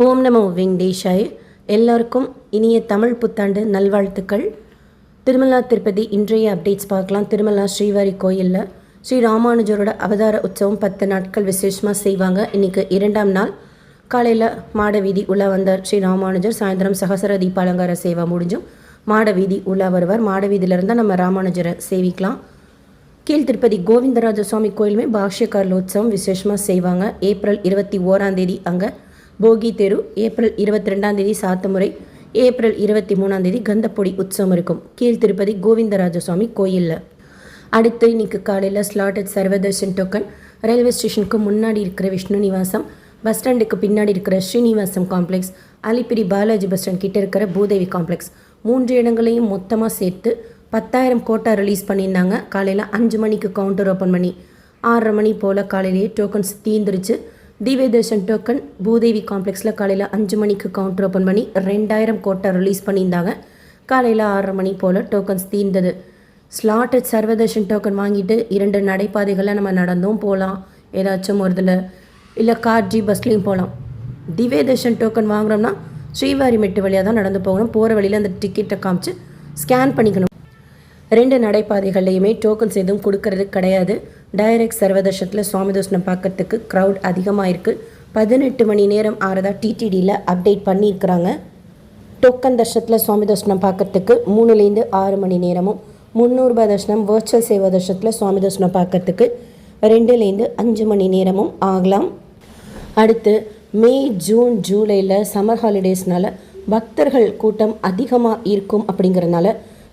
ஓம் நமோ வெங்கடேஷாய. எல்லாருக்கும் இனிய தமிழ் புத்தாண்டு நல்வாழ்த்துக்கள். திருமலா திருப்பதி இன்றைய அப்டேட்ஸ் பார்க்கலாம். திருமலா ஸ்ரீவாரி கோயிலில் ஸ்ரீ ராமானுஜரோட அவதார உற்சவம் 10 நாட்கள் விசேஷமாக செய்வாங்க. இன்றைக்கி 2ஆம் நாள் காலையில் மாட வீதி உலா வந்தார் ஸ்ரீ ராமானுஜர். சாயந்தரம் சகசர தீப அலங்கார சேவா முடிஞ்சும் மாட வீதி உலா வருவார். மாட வீதியிலிருந்து நம்ம ராமானுஜரை சேவிக்கலாம். கீழ் திருப்பதி கோவிந்தராஜ சுவாமி கோயிலுமே பாஷ்யக்காரல உற்சவம் விசேஷமாக செய்வாங்க. ஏப்ரல் 21 அங்கே போகி தெரு, ஏப்ரல் 22 சாத்துமுறை, ஏப்ரல் 23 கந்தப்பொடி உற்சவம் இருக்கும் கீழ் திருப்பதி கோவிந்தராஜ சுவாமி கோயிலில். அடுத்து இன்னைக்கு காலையில் ஸ்லாட்டட் சர்வதர்ஷன் டோக்கன் ரயில்வே ஸ்டேஷனுக்கு முன்னாடி இருக்கிற விஷ்ணு நிவாசம், பஸ் ஸ்டாண்டுக்கு பின்னாடி இருக்கிற Srinivasam complex, Alipiri Balaji bus stand கிட்ட இருக்கிற பூதேவி காம்ப்ளெக்ஸ் 3 இடங்களையும் மொத்தமாக சேர்த்து 10,000 கோட்டா ரிலீஸ் பண்ணியிருந்தாங்க. காலையில் 5 மணிக்கு கவுண்டர் ஓப்பன் பண்ணி 6:30 மணி போல் காலையிலேயே டோக்கன்ஸ் தீர்ந்துருச்சு. திவ்ய தர்ஷன் டோக்கன் பூதேவி காம்ப்ளெக்ஸில் காலையில் 5 மணிக்கு கவுண்டர் ஓப்பன் பண்ணி 2,000 கோட்டா ரிலீஸ் பண்ணியிருந்தாங்க. காலையில் 6:30 மணி போல் டோக்கன்ஸ் தீர்ந்தது. ஸ்லாட்டட் சர்வதர்ஷன் டோக்கன் வாங்கிட்டு 2 நடைபாதைகளில் நம்ம நடந்தும் போகலாம், ஏதாச்சும் ஒரு இதில் இல்லை கார் ஜி பஸ்லேயும் போகலாம். திவ்ய தர்ஷன் டோக்கன் வாங்குறோம்னா ஸ்ரீவாரி மெட்டு வழியாக தான் நடந்து போகணும். போகிற வழியில் அந்த டிக்கெட்டை காமிச்சு ஸ்கேன் பண்ணிக்கணும். 2 நடைபாதைகள்லையுமே டோக்கன்ஸ் எதுவும் கொடுக்கறது கிடையாது. டைரக்ட் சர்வதர்ஷனத்தில் சுவாமி தரிசனம் பார்க்கறதுக்கு க்ரௌட் அதிகமாக இருக்குது. 18 மணி நேரம் ஆறதா டிடிடியில் அப்டேட் பண்ணியிருக்கிறாங்க. டோக்கன் தர்ஷனத்தில் சுவாமி தரிசனம் பார்க்கறதுக்கு 3லேருந்து 6 மணி நேரமும், 300 ரூபாய் தர்ஷனம் வர்ச்சுவல் சேவா தர்ஷனத்தில் சுவாமி தரிசனம் பார்க்கறதுக்கு 2லேருந்து 5 மணி நேரமும் ஆகலாம். அடுத்து மே, ஜூன், ஜூலையில் சம்மர் ஹாலிடேஸ்னால பக்தர்கள் கூட்டம் அதிகமாக இருக்கும். அப்படிங்கிறதுனால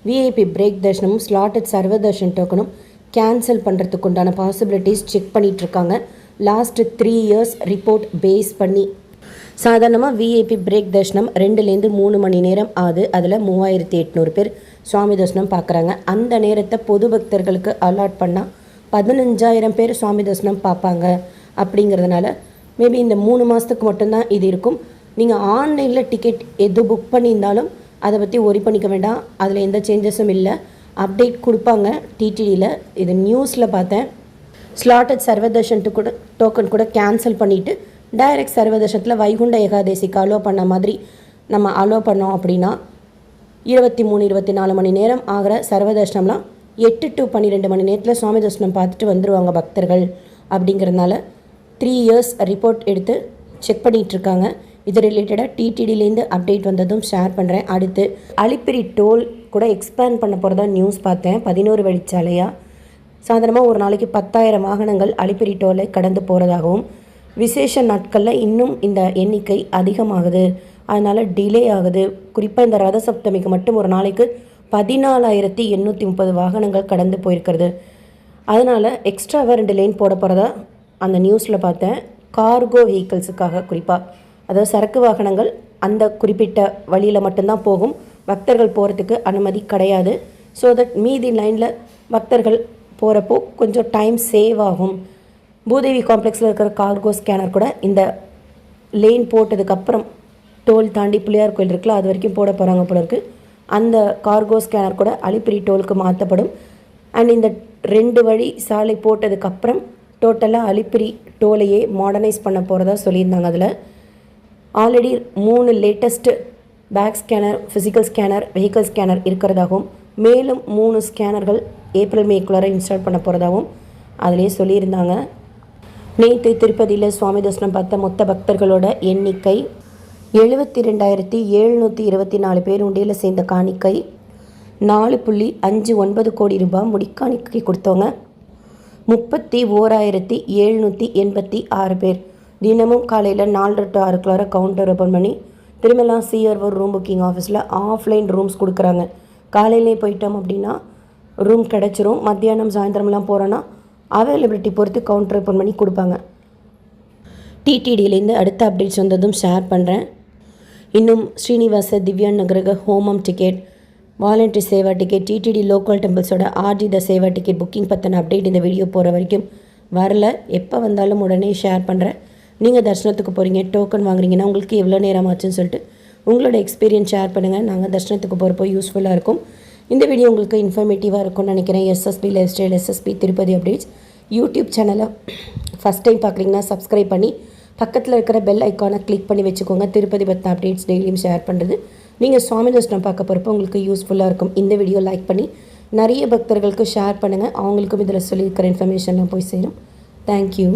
விஐபி பிரேக் தர்ஷனமும் ஸ்லாட்டட் சர்வ தர்ஷன் டோக்கனும் கேன்சல் பண்ணுறதுக்கு உண்டான பாசிபிலிட்டிஸ் செக் பண்ணிகிட்ருக்காங்க. லாஸ்ட் 3 இயர்ஸ் ரிப்போர்ட் பேஸ் பண்ணி சாதாரணமாக விஐபி பிரேக் தர்ஷனம் 2லேருந்து 3 மணி நேரம் ஆகுது. அதில் 3800 பேர் சுவாமி தரிசனம் பார்க்குறாங்க. அந்த நேரத்தை பொது பக்தர்களுக்கு அலாட் பண்ணால் 15,000 பேர் சுவாமி தரிசனம் பார்ப்பாங்க. அப்படிங்கிறதுனால மேபி இந்த 3 மாதத்துக்கு மட்டும்தான் இது இருக்கும். நீங்கள் ஆன்லைனில் டிக்கெட் எது புக் பண்ணியிருந்தாலும் அதை பற்றி ஒரி பண்ணிக்க வேண்டாம். அதில் எந்த சேஞ்சஸும் இல்லை. அப்டேட் கொடுப்பாங்க டிடிடியில். இது நியூஸில் பார்த்தேன். ஸ்லாட்டட் சர்வதர்ஷன் டோக்கன் கூட கேன்சல் பண்ணிவிட்டு டைரக்ட் சர்வதர்ஷனத்தில் வைகுண்ட ஏகாதேசிக்கு அலோ பண்ண மாதிரி நம்ம அலோ பண்ணோம் அப்படின்னா 23-24 மணி நேரம் ஆகிற சர்வதர்ஷனம்லாம் 8 to 12 மணி நேரத்தில் சுவாமி தரிசனம் பார்த்துட்டு வந்துடுவாங்க பக்தர்கள். அப்படிங்கிறதுனால 3 இயர்ஸ் ரிப்போர்ட் எடுத்து செக் பண்ணிகிட்ருக்காங்க. இது ரிலேட்டடாக டிடிடிலேருந்து அப்டேட் வந்ததும் ஷேர் பண்ணுறேன். அடுத்து அலிப்பிரி டோல் கூட எக்ஸ்பேண்ட் பண்ண போகிறதா நியூஸ் பார்த்தேன். 11 வழிச்சாலையாக சாதாரணமாக ஒரு நாளைக்கு 10,000 வாகனங்கள் அலிப்பிரி டோலை கடந்து போகிறதாகவும், விசேஷ நாட்களில் இன்னும் இந்த எண்ணிக்கை அதிகமாகுது, அதனால் டிலே ஆகுது. குறிப்பாக இந்த ரத சப்தமிக்கு மட்டும் ஒரு நாளைக்கு 14,830 வாகனங்கள் கடந்து போயிருக்கிறது. அதனால் எக்ஸ்ட்ராவாக 2 லேன் போட போகிறதா அந்த நியூஸில் பார்த்தேன். கார்கோ வெஹிக்கிள்ஸுக்காக குறிப்பாக, அதாவது சரக்கு வாகனங்கள் அந்த குறிப்பிட்ட வழியில் மட்டும்தான் போகும். பக்தர்கள் போகிறதுக்கு அனுமதி கிடையாது. ஸோ தட் மீதி லைனில் பக்தர்கள் போகிறப்போ கொஞ்சம் டைம் சேவ் ஆகும். பூதேவி காம்ப்ளெக்ஸில் இருக்கிற கார்கோ ஸ்கேனர் கூட இந்த லேன் போட்டதுக்கப்புறம் டோல் தாண்டி பிள்ளையார் கோயில் இருக்குல்ல, அது வரைக்கும் போட போகிறாங்க போல இருக்குது. அந்த கார்கோ ஸ்கேனர் கூட அலிப்பிரி டோலுக்கு மாற்றப்படும். அண்ட் இந்த 2 வழி சாலை போட்டதுக்கப்புறம் டோட்டலாக அலிப்பிரி டோலையே மாடர்னைஸ் பண்ண போகிறதா சொல்லியிருந்தாங்க. அதில் already 3 latest bag scanner, physical scanner, vehicle scanner இருக்கிறதாகவும், மேலும் 3 ஸ்கேனர்கள் ஏப்ரல் மேக்குள்ளார இன்ஸ்டால் பண்ண போகிறதாகவும் அதிலே சொல்லியிருந்தாங்க. நேற்று திருப்பதியில் சுவாமி தரிசனம் பார்த்த மொத்த பக்தர்களோட எண்ணிக்கை 72,724 பேர். உண்டியில் சேர்ந்த காணிக்கை 4.59 கோடி ரூபாய். முடிக்காணிக்கை கொடுத்தவங்க 31,786 பேர். தினமும் காலையில் 4 to 6 கவுண்டர் ஓப்பன் பண்ணி திருமலா சிஆர்ஓ ரூம் புக்கிங் ஆஃபீஸில் ஆஃப்லைன் ரூம்ஸ் கொடுக்குறாங்க. காலையிலே போயிட்டோம் அப்படின்னா ரூம் கிடச்சிரும். மத்தியானம் சாயந்தரம்லாம் போகிறோன்னா அவைலபிலிட்டி பொறுத்து கவுண்டர் ஓப்பன் பண்ணி கொடுப்பாங்க. டிடிடியிலேருந்து அடுத்த அப்டேட்ஸ் வந்ததும் ஷேர் பண்ணுறேன். இன்னும் ஸ்ரீனிவாச திவ்யா நகரக ஹோமம் டிக்கெட், வாலண்டரி சேவா டிக்கெட், டிடிடி லோக்கல் டெம்பிள்ஸோட ஆர்ஜித சேவா டிக்கெட் புக்கிங் பற்றின அப்டேட் இந்த வீடியோ போகிற வரைக்கும் வரல. எப்போ வந்தாலும் உடனே ஷேர் பண்ணுறேன். நீங்கள் தர்ஷனத்துக்கு போகிறீங்க, டோக்கன் வாங்குறீங்கன்னா உங்களுக்கு எவ்வளோ நேரம் ஆச்சுன்னு சொல்லிட்டு உங்களோட எக்ஸ்பீரியன்ஸ் ஷேர் பண்ணுங்கள். நாங்கள் தர்ஷனத்துக்கு போகிறப்போ யூஸ்ஃபுல்லாக இருக்கும். இந்த வீடியோ உங்களுக்கு இன்ஃபர்மேட்டிவாக இருக்கும்னு நினைக்கிறேன். SSP lifestyle, SSP Tirupati updates YouTube சேனலை ஃபஸ்ட் டைம் பார்க்குறீங்கன்னா சப்ஸ்கிரைப் பண்ணி பக்கத்தில் இருக்கிற பெல் ஐக்கானை கிளிக் பண்ணி வச்சுக்கோங்க. திருப்பதி பற்றின அப்டேட்ஸ் டெய்லியும் ஷேர் பண்ணுறது. நீங்கள் சுவாமி தரிசனம் பார்க்க போகிறப்போ உங்களுக்கு யூஸ்ஃபுல்லாக இருக்கும். இந்த வீடியோ லைக் பண்ணி நிறைய பக்தர்களுக்கு ஷேர் பண்ணுங்கள். அவங்களுக்கும் இதில் சொல்லியிருக்கிற இன்ஃபர்மேஷன்லாம் போய் சேரும். தேங்க்யூ.